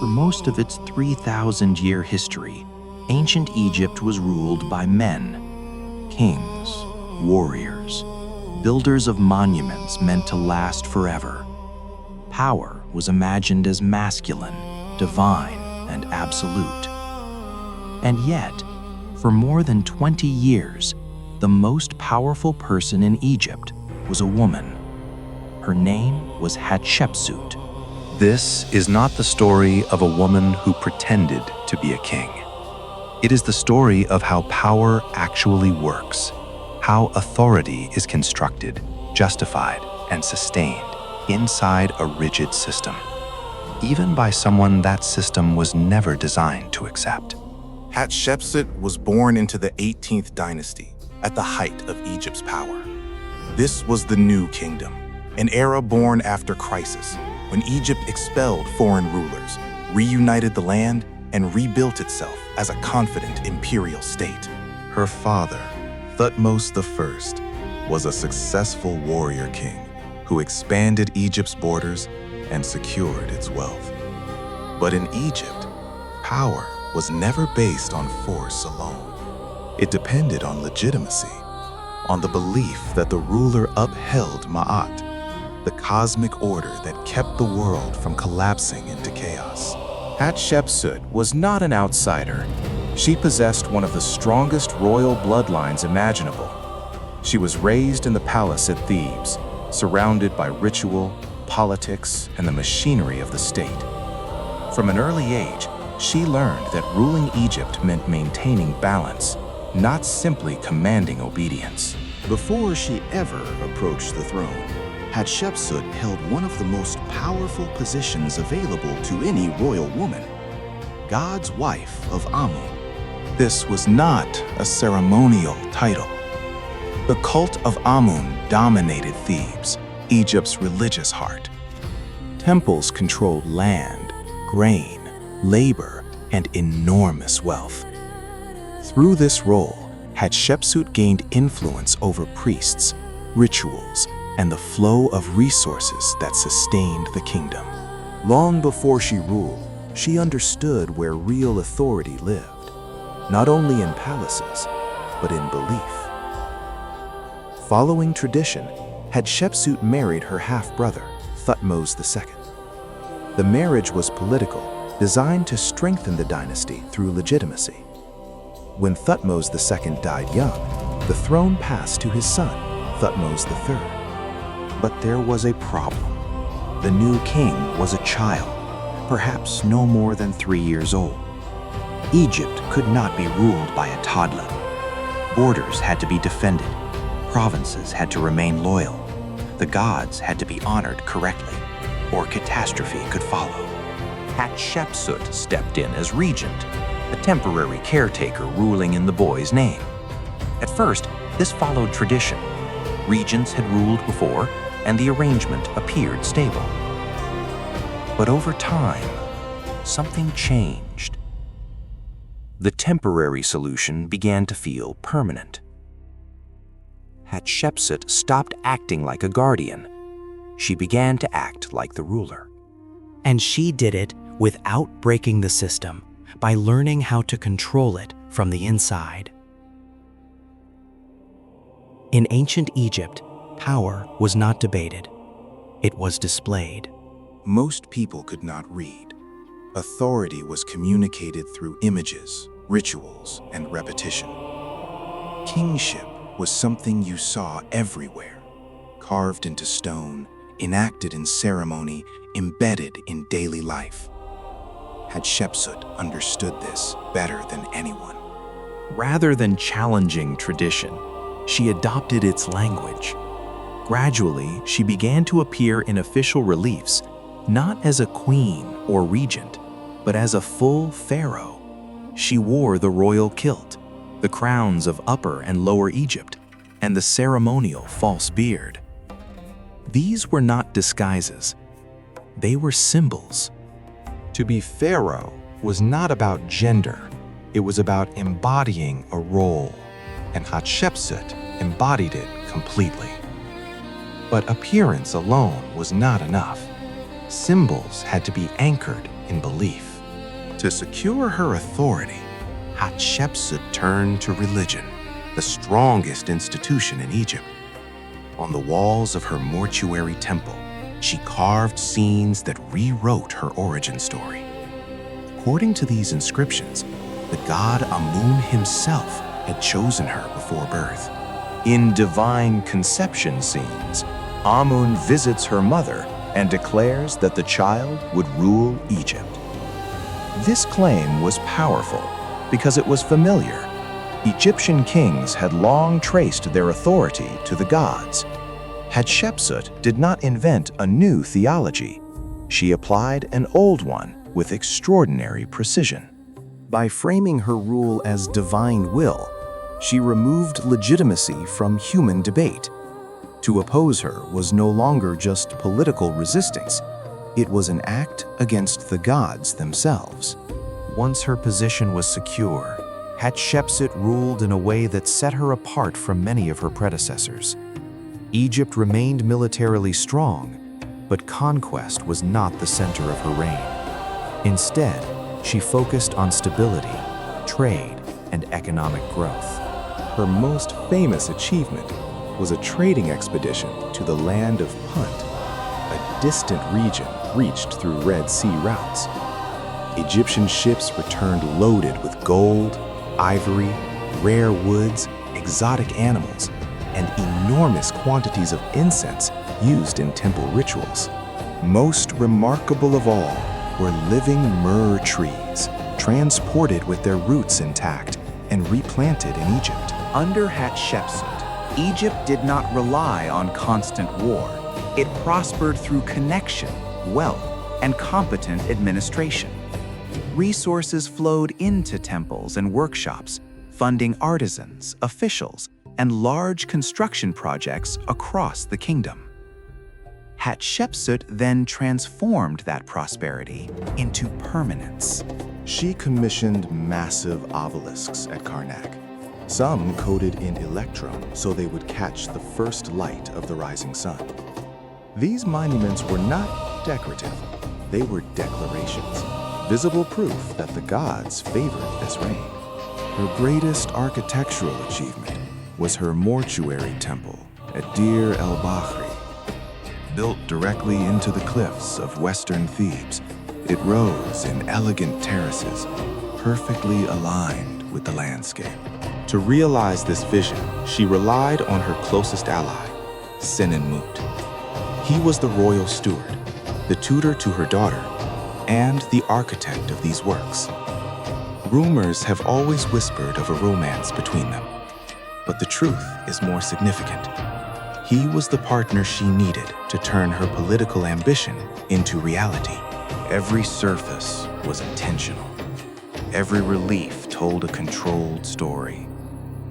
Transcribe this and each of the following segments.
For most of its 3,000-year history, ancient Egypt was ruled by men, kings, warriors, builders of monuments meant to last forever. Power was imagined as masculine, divine, and absolute. And yet, for more than 20 years, the most powerful person in Egypt was a woman. Her name was Hatshepsut. This is not the story of a woman who pretended to be a king. It is the story of how power actually works, how authority is constructed, justified, and sustained inside a rigid system, even by someone that system was never designed to accept. Hatshepsut was born into the 18th dynasty, at the height of Egypt's power. This was the New Kingdom, an era born after crisis, when Egypt expelled foreign rulers, reunited the land, and rebuilt itself as a confident imperial state. Her father, Thutmose I, was a successful warrior king who expanded Egypt's borders and secured its wealth. But in Egypt, power was never based on force alone. It depended on legitimacy, on the belief that the ruler upheld Ma'at, the cosmic order that kept the world from collapsing into chaos. Hatshepsut was not an outsider. She possessed one of the strongest royal bloodlines imaginable. She was raised in the palace at Thebes, surrounded by ritual, politics, and the machinery of the state. From an early age, she learned that ruling Egypt meant maintaining balance, not simply commanding obedience. Before she ever approached the throne, Hatshepsut held one of the most powerful positions available to any royal woman, God's wife of Amun. This was not a ceremonial title. The cult of Amun dominated Thebes, Egypt's religious heart. Temples controlled land, grain, labor, and enormous wealth. Through this role, Hatshepsut gained influence over priests, rituals, and the flow of resources that sustained the kingdom. Long before she ruled, she understood where real authority lived, not only in palaces, but in belief. Following tradition, Hatshepsut married her half-brother, Thutmose II. The marriage was political, designed to strengthen the dynasty through legitimacy. When Thutmose II died young, the throne passed to his son, Thutmose III. But there was a problem. The new king was a child, perhaps no more than 3 years old. Egypt could not be ruled by a toddler. Borders had to be defended. Provinces had to remain loyal. The gods had to be honored correctly, or catastrophe could follow. Hatshepsut stepped in as regent, a temporary caretaker ruling in the boy's name. At first, this followed tradition. Regents had ruled before, and the arrangement appeared stable. But over time, something changed. The temporary solution began to feel permanent. Hatshepsut stopped acting like a guardian. She began to act like the ruler. And she did it without breaking the system, by learning how to control it from the inside. In ancient Egypt, power was not debated. It was displayed. Most people could not read. Authority was communicated through images, rituals, and repetition. Kingship was something you saw everywhere, carved into stone, enacted in ceremony, embedded in daily life. Hatshepsut understood this better than anyone. Rather than challenging tradition, she adopted its language. Gradually, she began to appear in official reliefs, not as a queen or regent, but as a full pharaoh. She wore the royal kilt, the crowns of Upper and Lower Egypt, and the ceremonial false beard. These were not disguises. They were symbols. To be pharaoh was not about gender. It was about embodying a role, and Hatshepsut embodied it completely. But appearance alone was not enough. Symbols had to be anchored in belief. To secure her authority, Hatshepsut turned to religion, the strongest institution in Egypt. On the walls of her mortuary temple, she carved scenes that rewrote her origin story. According to these inscriptions, the god Amun himself had chosen her before birth. In divine conception scenes, Amun visits her mother and declares that the child would rule Egypt. This claim was powerful because it was familiar. Egyptian kings had long traced their authority to the gods. Hatshepsut did not invent a new theology. She applied an old one with extraordinary precision. By framing her rule as divine will, she removed legitimacy from human debate. To oppose her was no longer just political resistance. It was an act against the gods themselves. Once her position was secure, Hatshepsut ruled in a way that set her apart from many of her predecessors. Egypt remained militarily strong, but conquest was not the center of her reign. Instead, she focused on stability, trade, and economic growth. Her most famous achievement was a trading expedition to the land of Punt, a distant region reached through Red Sea routes. Egyptian ships returned loaded with gold, ivory, rare woods, exotic animals, and enormous quantities of incense used in temple rituals. Most remarkable of all were living myrrh trees, transported with their roots intact and replanted in Egypt. Under Hatshepsut, Egypt did not rely on constant war. It prospered through connection, wealth, and competent administration. Resources flowed into temples and workshops, funding artisans, officials, and large construction projects across the kingdom. Hatshepsut then transformed that prosperity into permanence. She commissioned massive obelisks at Karnak, some coated in electrum so they would catch the first light of the rising sun. These monuments were not decorative, they were declarations, visible proof that the gods favored this reign. Her greatest architectural achievement was her mortuary temple at Deir el-Bahri. Built directly into the cliffs of western Thebes, it rose in elegant terraces, perfectly aligned with the landscape. To realize this vision, she relied on her closest ally, Senenmut. He was the royal steward, the tutor to her daughter, and the architect of these works. Rumors have always whispered of a romance between them, but the truth is more significant. He was the partner she needed to turn her political ambition into reality. Every surface was intentional. Every relief told a controlled story.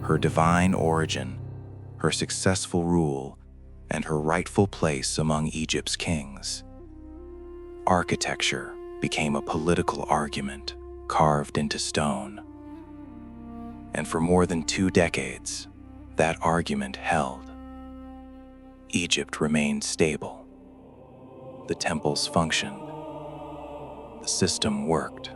Her divine origin, her successful rule, and her rightful place among Egypt's kings. Architecture became a political argument carved into stone. And for more than 2 decades, that argument held. Egypt remained stable. The temples functioned. The system worked.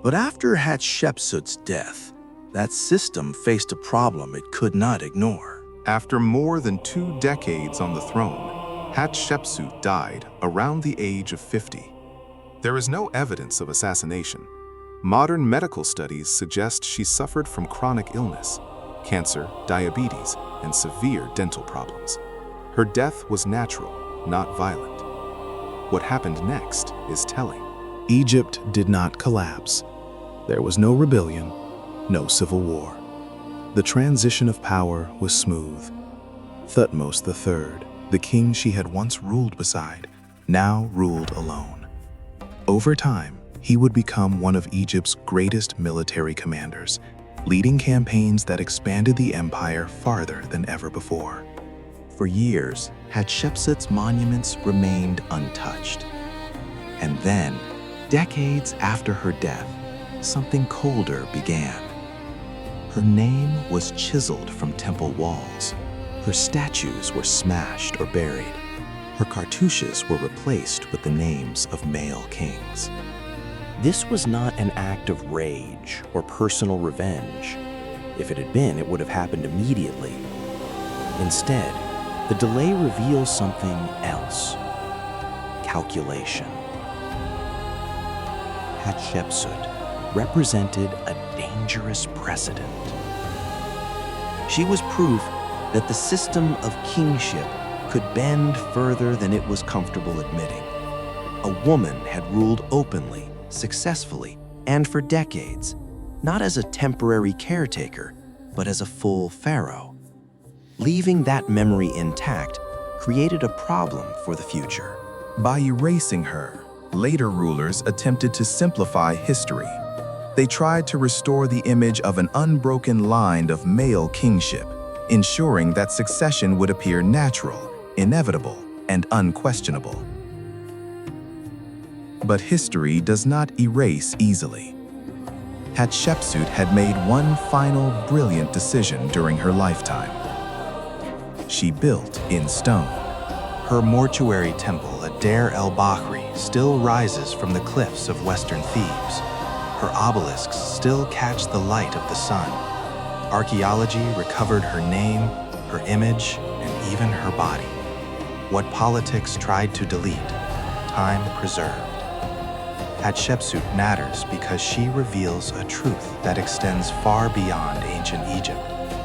But after Hatshepsut's death, that system faced a problem it could not ignore. After more than 2 decades on the throne, Hatshepsut died around the age of 50. There is no evidence of assassination. Modern medical studies suggest she suffered from chronic illness, cancer, diabetes, and severe dental problems. Her death was natural, not violent. What happened next is telling. Egypt did not collapse. There was no rebellion, no civil war. The transition of power was smooth. Thutmose III, the king she had once ruled beside, now ruled alone. Over time, he would become one of Egypt's greatest military commanders, leading campaigns that expanded the empire farther than ever before. For years, Hatshepsut's monuments remained untouched. And then, decades after her death, something colder began. Her name was chiseled from temple walls. Her statues were smashed or buried. Her cartouches were replaced with the names of male kings. This was not an act of rage or personal revenge. If it had been, it would have happened immediately. Instead, the delay reveals something else: calculation. Hatshepsut represented a dangerous precedent. She was proof that the system of kingship could bend further than it was comfortable admitting. A woman had ruled openly, successfully, and for decades, not as a temporary caretaker, but as a full pharaoh. Leaving that memory intact created a problem for the future. By erasing her, later rulers attempted to simplify history. They tried to restore the image of an unbroken line of male kingship, ensuring that succession would appear natural, inevitable, and unquestionable. But history does not erase easily. Hatshepsut had made one final brilliant decision during her lifetime. She built in stone. Her mortuary temple at Deir el-Bahri still rises from the cliffs of western Thebes. Her obelisks still catch the light of the sun. Archaeology recovered her name, her image, and even her body. What politics tried to delete, time preserved. Hatshepsut matters because she reveals a truth that extends far beyond ancient Egypt.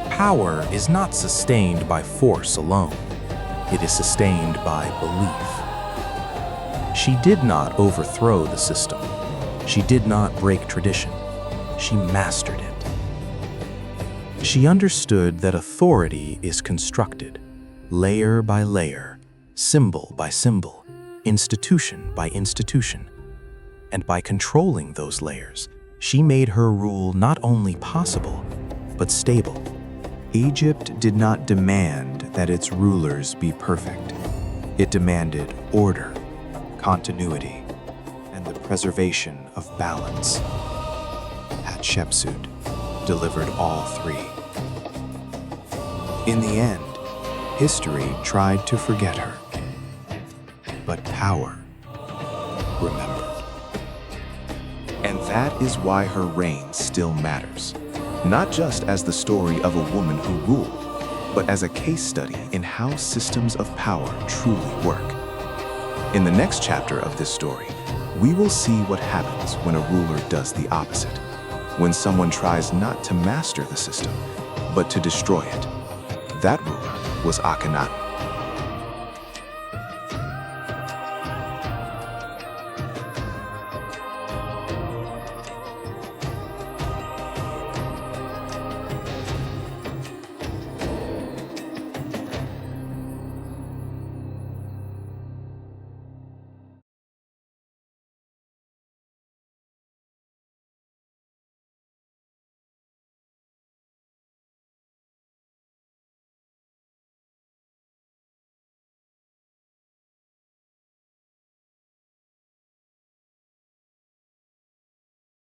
Power is not sustained by force alone. It is sustained by belief. She did not overthrow the system. She did not break tradition. She mastered it. She understood that authority is constructed, layer by layer, symbol by symbol, institution by institution. And by controlling those layers, she made her rule not only possible, but stable. Egypt did not demand that its rulers be perfect. It demanded order, continuity, and the preservation of balance. Hatshepsut delivered all three. In the end, history tried to forget her, but power remembered. And that is why her reign still matters. Not just as the story of a woman who ruled, but as a case study in how systems of power truly work. In the next chapter of this story, we will see what happens when a ruler does the opposite, when someone tries not to master the system, but to destroy it. That ruler was Akhenaten.